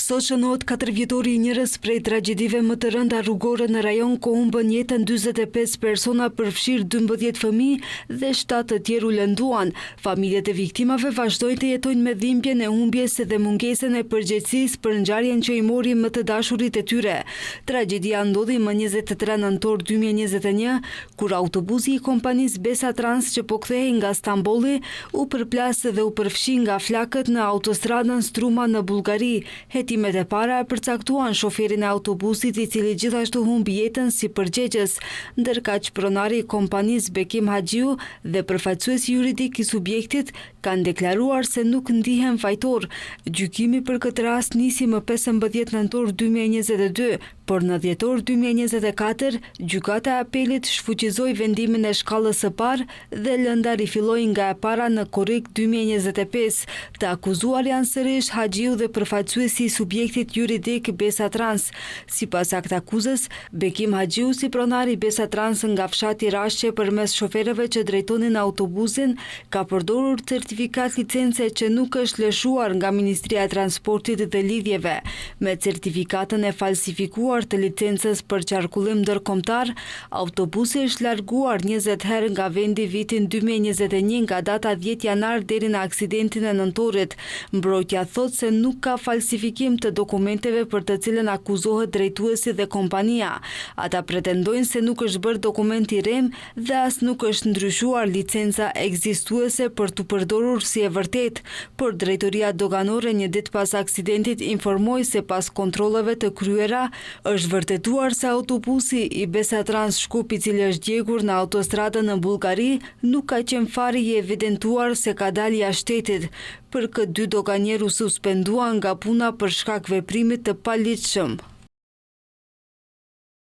Sot shënohet 4 vjetori i njërës prej tragjedive më të rënda rrugore në rajon ku humbën jetën 45 persona përfshirë 12 fëmijë dhe 7 të tjerë u lënduan. Familjet e viktimave vazhdojnë të jetojnë me dhimbjen e humbjes dhe mungesën e përgjegjësisë për ngjarjen që i mori më të dashurit e tyre. Tragjedia ndodhi më 23 nëntor 2021 kur autobusi i kompanisë Besa Trans që po kthehej nga Stambolli u përplas dhe u përfshi nga flakët në autostradën Struma në Bullgari. Hetimet e para përcaktuan shoferin e autobusit i cili gjithashtu humbi jetën si përgjegjës, ndërkaq pronari i kompanisë Bekim Haxhiu dhe përfaqësuesi juridik i subjektit kanë deklaruar se nuk ndihen fajtor. Gjykimi për këtë rast nisi më 15 nëntor 2022, por në dhjetor 2024 gjykata e apelit shfuqizoi vendimin e shkallës së parë dhe lënda rifilloi nga e para në korrik 2025. Të akuzuar janë sërish Haxhiu dhe përfaqësuesi i subjektit juridik Besa Trans. Sipas aktakuzës, Bekim Haxhiu si pronari Besa Trans nga fshati Rashqe përmes shoferëve që drejtonin autobusin ka përdorur certifikat licence që nuk është lëshuar nga Ministria e Transportit dhe Lidhjeve. Me certifikatën e falsifikuar të licencës për qarkullim ndërkombëtar, autobusi është larguar 20 herë nga vendi vitin 2021 nga data 10 janar deri në aksidentin e nëntorit. Mbrojtja thot se nuk ka falsifikim të dokumenteve për të cilën akuzohet drejtuesi dhe kompania. Ata pretendojnë se nuk është bërë dokument i rem dhe as nuk është ndryshuar licenca ekzistuese për të përdorur si e vërtet, por drejtoria doganore një ditë pas aksidentit informoi se pas kontrolleve të kryera është vërtetuar se autobusi i Besa Trans Shkup i cili është djegur në autostradën në Bullgari nuk ka qenë fare i evidentuar se ka dalë jashtë shtetit. Për këtë dy doganjer u suspenduan nga puna për shkak veprimit të paligjshëm.